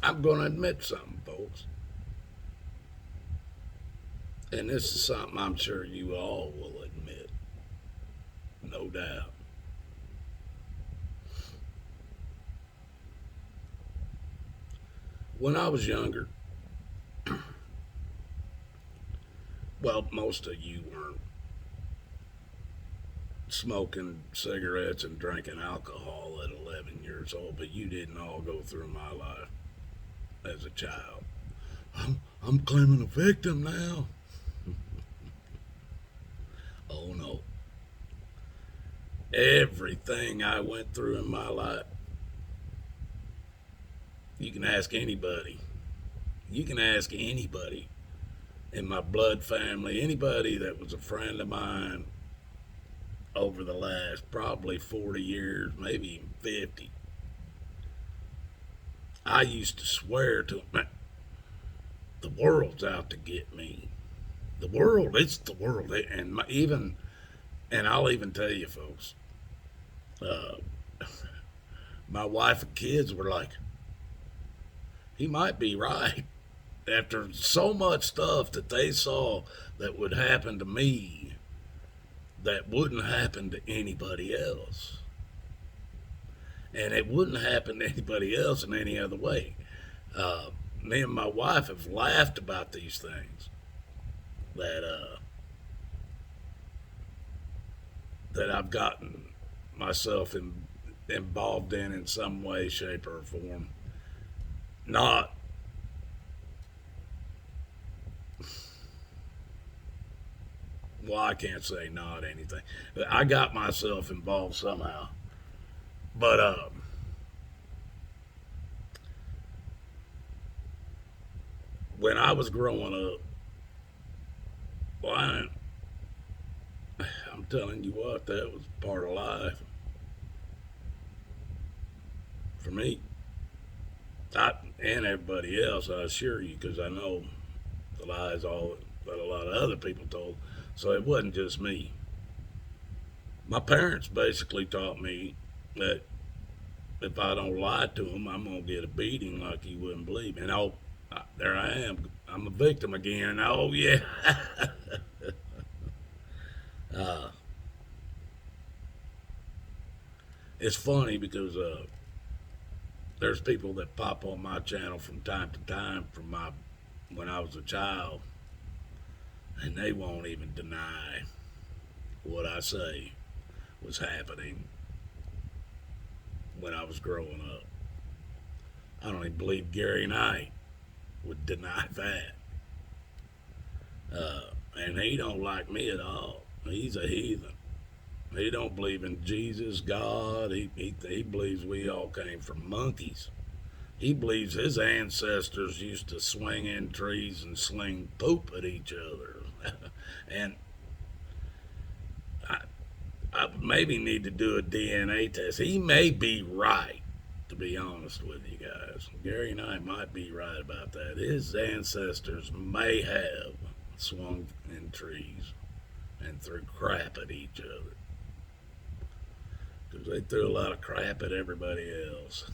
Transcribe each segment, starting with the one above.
I'm going to admit something, folks. And this is something I'm sure you all will admit, no doubt. When I was younger, well, most of you weren't smoking cigarettes and drinking alcohol at 11 years old, but you didn't all go through my life as a child. I'm claiming a victim now. Oh no. Everything I went through in my life, you can ask anybody. You can ask anybody in my blood family, anybody that was a friend of mine over the last probably 40 years, maybe even 50. I used to swear to them, the world's out to get me. The world, it's the world. And I'll even tell you, folks, uh, my wife and kids were like, he might be right. After so much stuff that they saw that would happen to me that wouldn't happen to anybody else. And it wouldn't happen to anybody else in any other way. Me and my wife have laughed about these things that that I've gotten myself involved in some way, shape, or form. Not well, I can't say not anything. I got myself involved somehow, but when I was growing up, well, I'm telling you what, that was part of life for me. And everybody else, I assure you, because I know the lies all that a lot of other people told. So it wasn't just me. My parents basically taught me that if I don't lie to them, I'm gonna get a beating like you wouldn't believe. And oh, there I am. I'm a victim again. Oh yeah. uh, it's funny because there's people that pop on my channel from time to time from my when I was a child, and they won't even deny what I say was happening when I was growing up. I don't even believe Gary Knight would deny that. And he don't like me at all. He's a heathen. He don't believe in Jesus, God. He believes we all came from monkeys. He believes his ancestors used to swing in trees and sling poop at each other. And I, I maybe need to do a DNA test. He may be right, to be honest with you guys. Gary Knight might be right about that. His ancestors may have swung in trees and threw crap at each other. Because they threw a lot of crap at everybody else.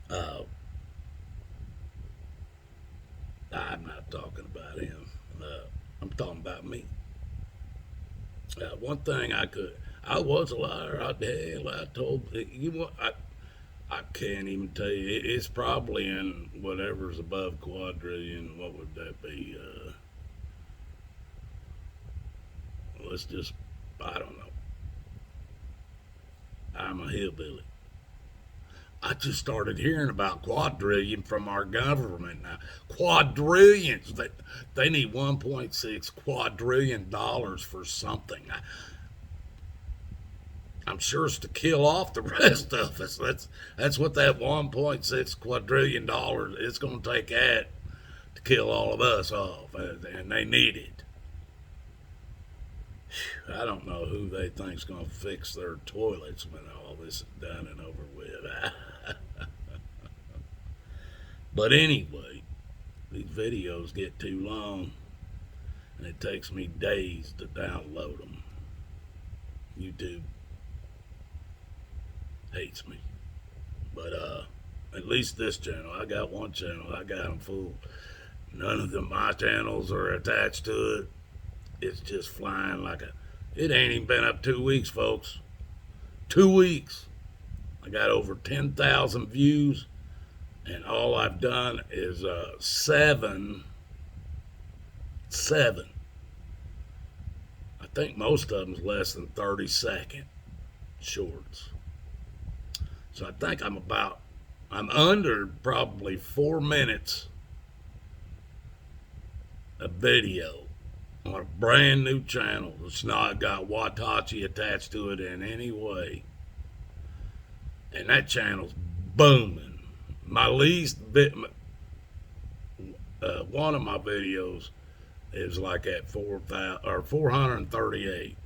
Uh, I'm not talking about him. I'm talking about me. One thing I was a liar. I told you. I can't even tell you. It's probably in whatever's above quadrillion. What would that be? Let's just. I don't know. I'm a hillbilly. I just started hearing about quadrillion from our government now. Quadrillions. They need 1.6 quadrillion dollars for something. I'm sure it's to kill off the rest of us. That's what that 1.6 quadrillion dollars is going to take that to kill all of us off, and they need it. I don't know who they think's going to fix their toilets when all this is done and over with. But anyway, these videos get too long, and it takes me days to download them. YouTube hates me. But at least this channel, I got one channel, I got them full. None of my channels are attached to it. It's just flying like a. It ain't even been up 2 weeks, folks. 2 weeks. I got over 10,000 views, and all I've done is seven. I think most of them's less than 30-second shorts. So I think I'm under probably 4 minutes of video on a brand new channel that's not got Watachi attached to it in any way. And that channel's booming. My least bit, one of my videos is like at 438.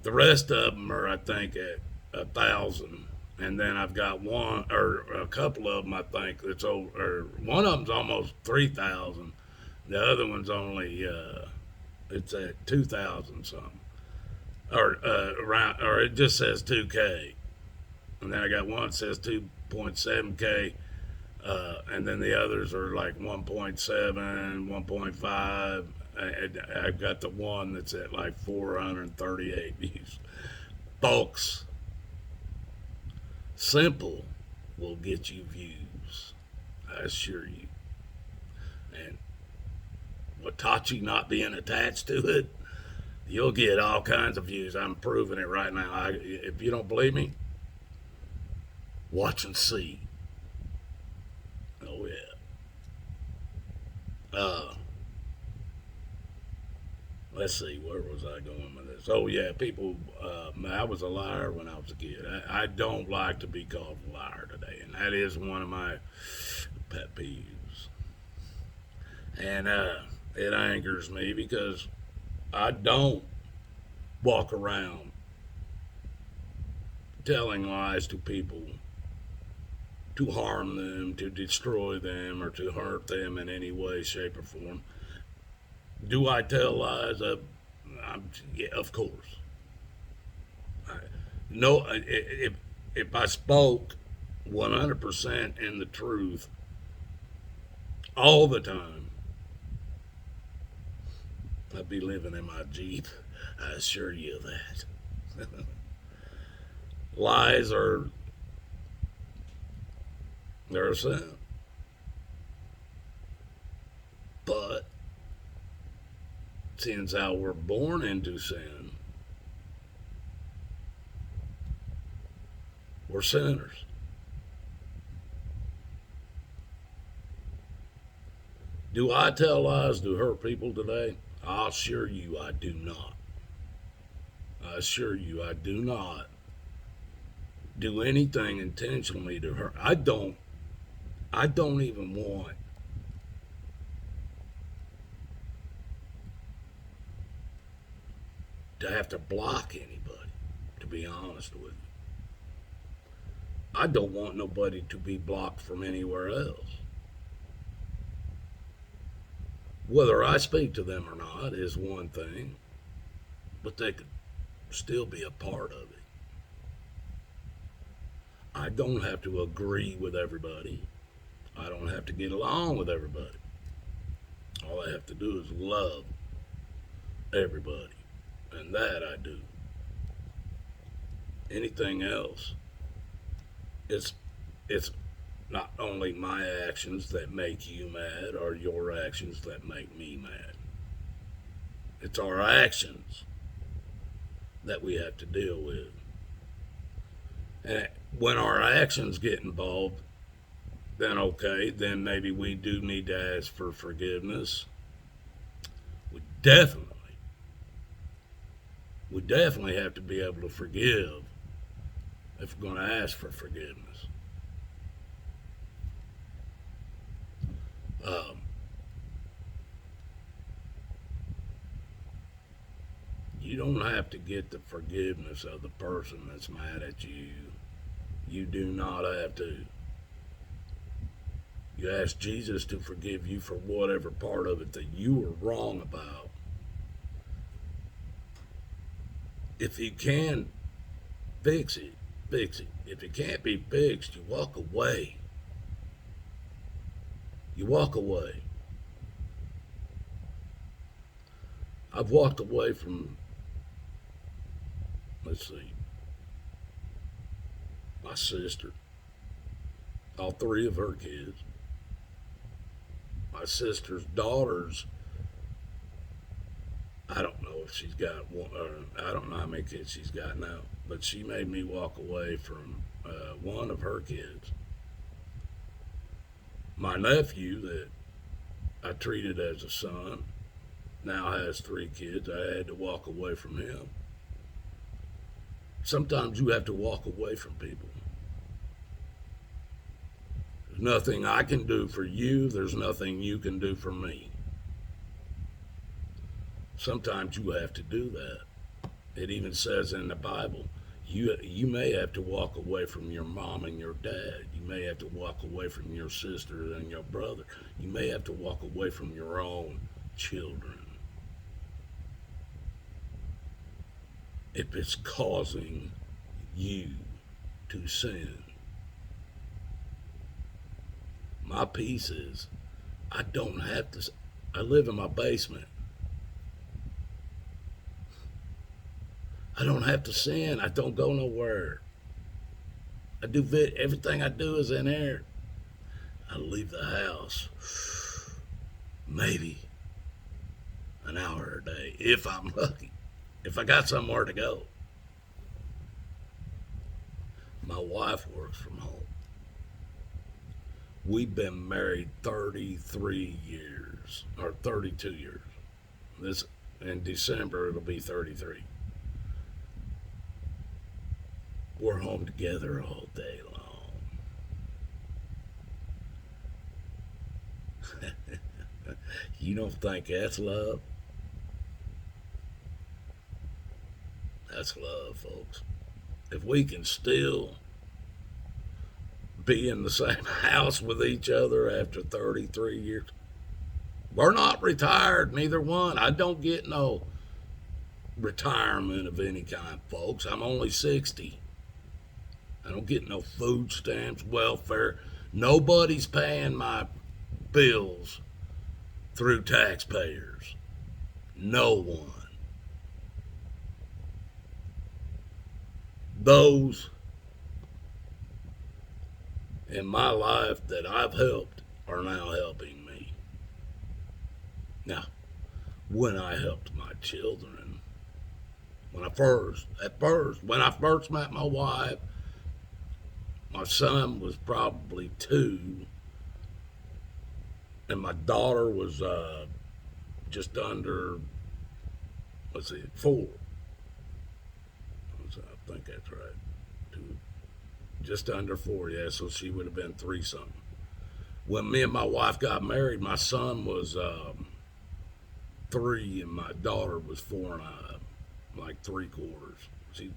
The rest of them are, I think, at 1,000. And then I've got one or a couple of them, I think, that's over. Or one of them's almost 3,000. The other one's only it's at 2,000 something, or around, or it just says 2K. And then I got one that says 2.7K. And then the others are like 1.7, 1.5. I've got the one that's at like 438 views. Folks, simple will get you views, I assure you. And Watachi not being attached to it, you'll get all kinds of views. I'm proving it right now. If you don't believe me, watch and see. Oh, yeah. Let's see, where was I going with this? Oh, yeah, people, I was a liar when I was a kid. I don't like to be called a liar today, and that is one of my pet peeves. And it angers me because I don't walk around telling lies to people to harm them, to destroy them, or to hurt them in any way, shape, or form. Do I tell lies? Yeah, of course. No, if I spoke 100% in the truth all the time, I'd be living in my Jeep. I assure you of that. Lies they're a sin. But since how we're born into sin, we're sinners. Do I tell lies to hurt people today? I assure you I do not. I assure you I do not do anything intentionally to hurt. I don't even want to have to block anybody, to be honest with you. I don't want nobody to be blocked from anywhere else. Whether I speak to them or not is one thing, but they could still be a part of it. I don't have to agree with everybody. I don't have to get along with everybody. All I have to do is love everybody, and that I do. Anything else, it's not only my actions that make you mad or your actions that make me mad. It's our actions that we have to deal with. And when our actions get involved, then okay, then maybe we do need to ask for forgiveness. We definitely have to be able to forgive if we're going to ask for forgiveness. You don't have to get the forgiveness of the person that's mad at you. You do not have to. You ask Jesus to forgive you for whatever part of it that you were wrong about. If you can fix it, fix it. If it can't be fixed, you walk away. You walk away. I've walked away from, let's see, my sister, all three of her kids, my sister's daughters. I don't know if she's got one, or I don't know how many kids she's got now, but she made me walk away from one of her kids. My nephew that I treated as a son now has three kids. I had to walk away from him. Sometimes you have to walk away from people. There's nothing I can do for you. There's nothing you can do for me. Sometimes you have to do that. It even says in the Bible, you may have to walk away from your mom and your dad. You may have to walk away from your sister and your brother. You may have to walk away from your own children. If it's causing you to sin. My peace is, I don't have to, I live in my basement. I don't have to sin. I don't go nowhere. I do everything I do is in there. I leave the house maybe an hour a day if I'm lucky. If I got somewhere to go. My wife works from home. We've been married 33 years, or 32 years. This in December it'll be 33. We're home together all day long. You don't think that's love? That's love, folks. If we can still be in the same house with each other after 33 years, we're not retired, neither one. I don't get no retirement of any kind, folks. I'm only 60. I don't get no food stamps, welfare. Nobody's paying my bills through taxpayers. No one. Those in my life that I've helped are now helping me. Now, when I helped my children, when I first met my wife, my son was probably 2, and my daughter was just under, 4. I think that's right. 2, just under 4, yeah, so she would have been 3 something. When me and my wife got married, my son was 3 and my daughter was 4 and like 3/4. She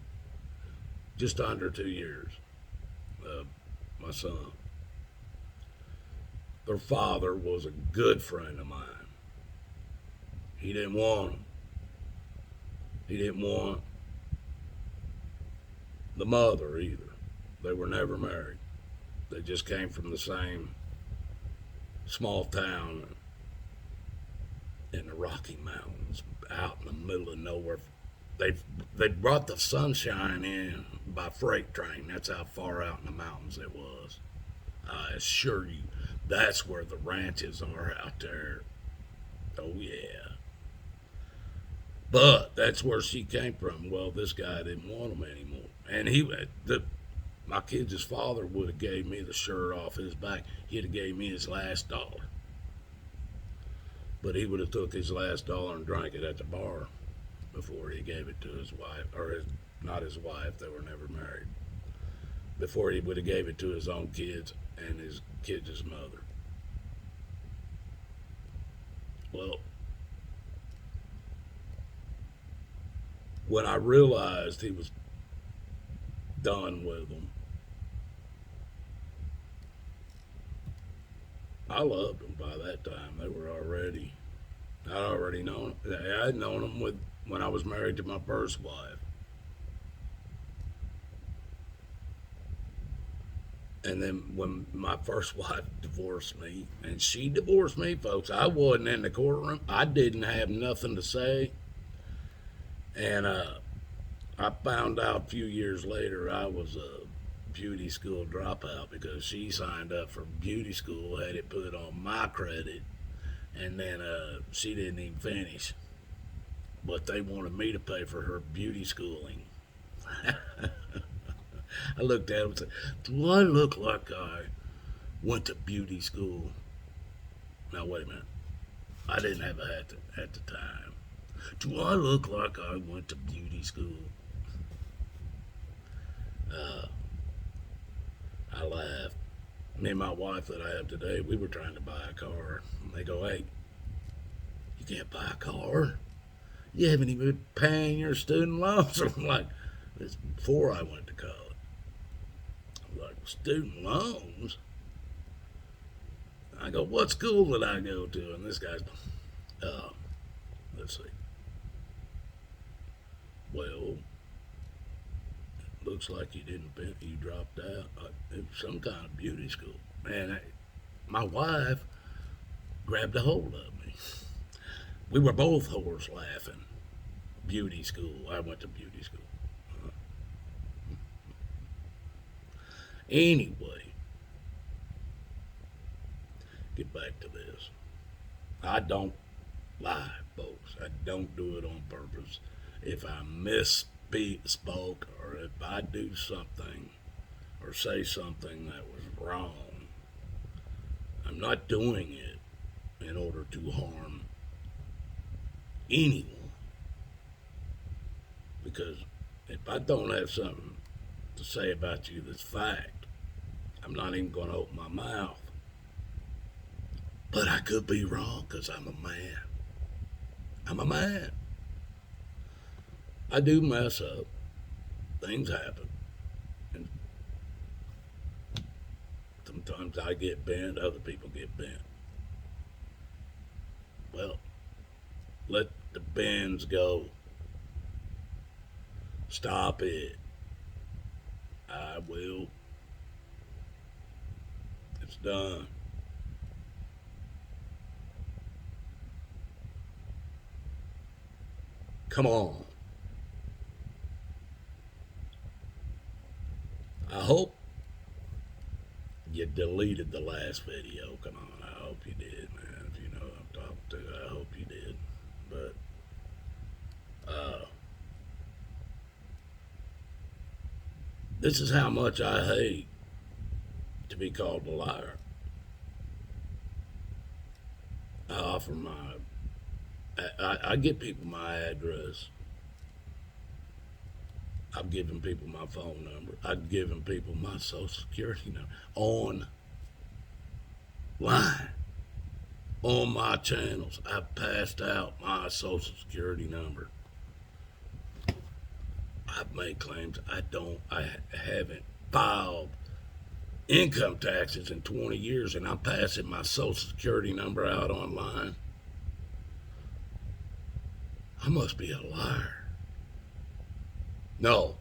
just under 2 years. My son. Their father was a good friend of mine. He didn't want them. He didn't want the mother either. They were never married. They just came from the same small town in the Rocky Mountains, out in the middle of nowhere. They brought the sunshine in by freight train. That's how far out in the mountains it was. I assure you, that's where the ranches are out there. Oh yeah. But that's where she came from. Well, this guy didn't want them anymore, and my kid's father would have gave me the shirt off his back. He'd have gave me his last dollar, but he would have took his last dollar and drank it at the bar before he gave it to his wife, or not his wife. They were never married. Before he would have gave it to his own kids and his kids' mother. Well, when I realized he was done with them, I loved them by that time. They were already, I'd already known them. I'd known them when I was married to my first wife. And then when my first wife divorced me, and she divorced me, folks, I wasn't in the courtroom. I didn't have nothing to say. And I found out a few years later I was a beauty school dropout because she signed up for beauty school, had it put on my credit, and then she didn't even finish. But they wanted me to pay for her beauty schooling. I looked at him and said, "Do I look like I went to beauty school?" Now, wait a minute. I didn't have a hat at the time. Do I look like I went to beauty school? Uh, I laughed. Me and my wife that I have today, we were trying to buy a car. And they go, "Hey, you can't buy a car. You haven't even been paying your student loans." I'm like, this is before I went to college. I'm like, student loans? I go, "What school did I go to?" And this guy's, uh, let's see. Well, looks like you didn't pay, you dropped out. It was some kind of beauty school. Man, my wife grabbed a hold of me. We were both whores laughing. Beauty school. I went to beauty school. Anyway, get back to this. I don't lie, folks. I don't do it on purpose. If I misspoke or if I do something or say something that was wrong, I'm not doing it in order to harm anyone. Because if I don't have something to say about you that's fact, I'm not even going to open my mouth. But I could be wrong because I'm a man. I'm a man. I do mess up. Things happen. And sometimes I get bent, other people get bent. Well, let the bends go. Stop it. I will. It's done. Come on. I hope you deleted the last video. Come on, I hope you did, man. If you know who I'm talking to, I hope you did. But, this is how much I hate to be called a liar. I offer I give people my address. I've given people my phone number. I've given people my social security number online on my channels. I've passed out my social security number. I've made claims I haven't filed income taxes in 20 years and I'm passing my social security number out online. I must be a liar. No.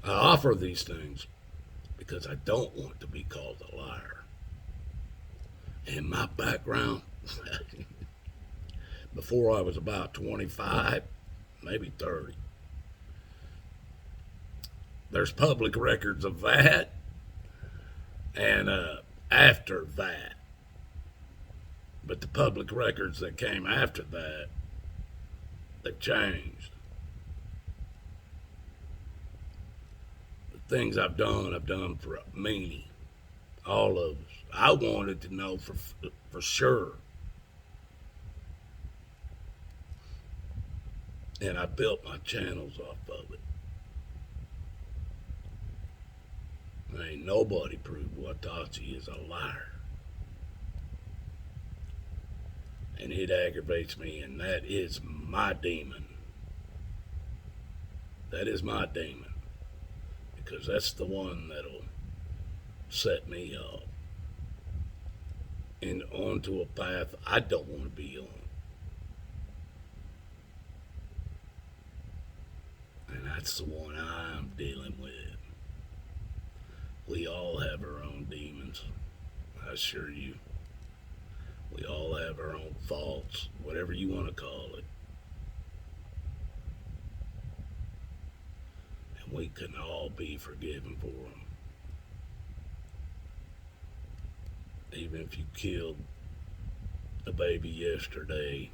I offer these things because I don't want to be called a liar. And my background, before I was about 25, maybe 30, there's public records of that. And after that, but the public records that came after that, they've changed. The things I've done for meaning. All of us. I wanted to know for sure. And I built my channels off of it. Ain't nobody proved Watachi is a liar. And it aggravates me, and that is my demon. That is my demon. Because that's the one that'll set me up and onto a path I don't want to be on. And that's the one I'm dealing with. We all have our own demons, I assure you. We all have our own faults, whatever you want to call it. And we can all be forgiven for them. Even if you killed a baby yesterday,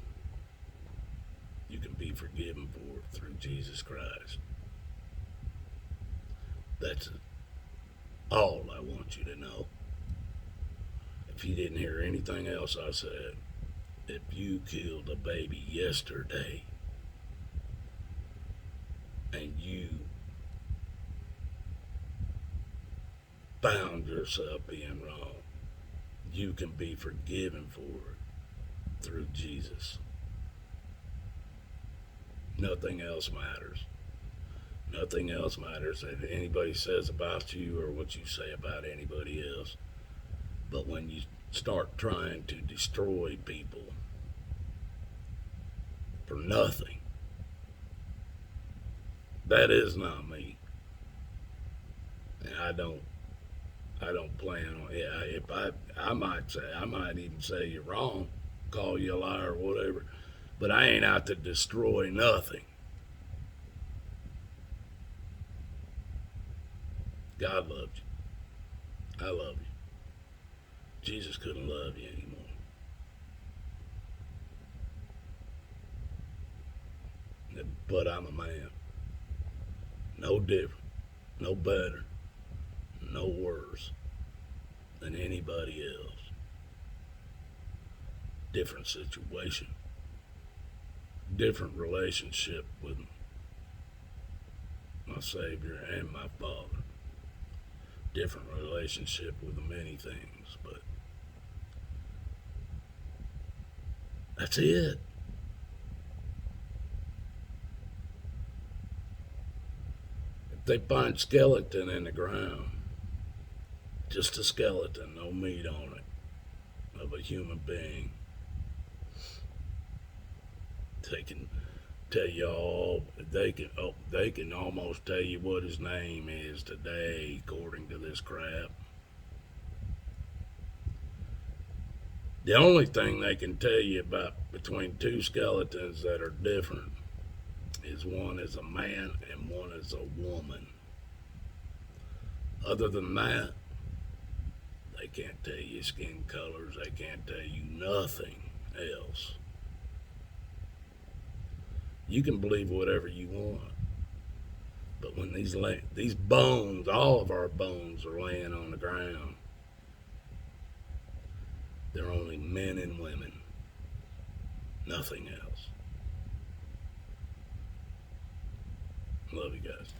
you can be forgiven for it through Jesus Christ. That's all I want you to know. If you didn't hear anything else I said, if you killed a baby yesterday and you found yourself being wrong, you can be forgiven for it through Jesus. Nothing else matters. Nothing else matters that anybody says about you or what you say about anybody else. But when you start trying to destroy people for nothing, that is not me. And I don't plan on it. I might even say you're wrong, call you a liar or whatever, but I ain't out to destroy nothing. God loved you. I love you. Jesus couldn't love you anymore. But I'm a man. No different, no better, no worse than anybody else. Different situation. Different relationship with my Savior and my Father. Different relationship with many things, but that's it. If they find skeleton in the ground, just a skeleton, no meat on it, of a human being, they can tell you all, they can almost tell you what his name is today, according to this crap. The only thing they can tell you about between two skeletons that are different is one is a man and one is a woman. Other than that, they can't tell you skin colors. They can't tell you nothing else. You can believe whatever you want, but when these bones, all of our bones are laying on the ground, they're only men and women, nothing else. Love you guys.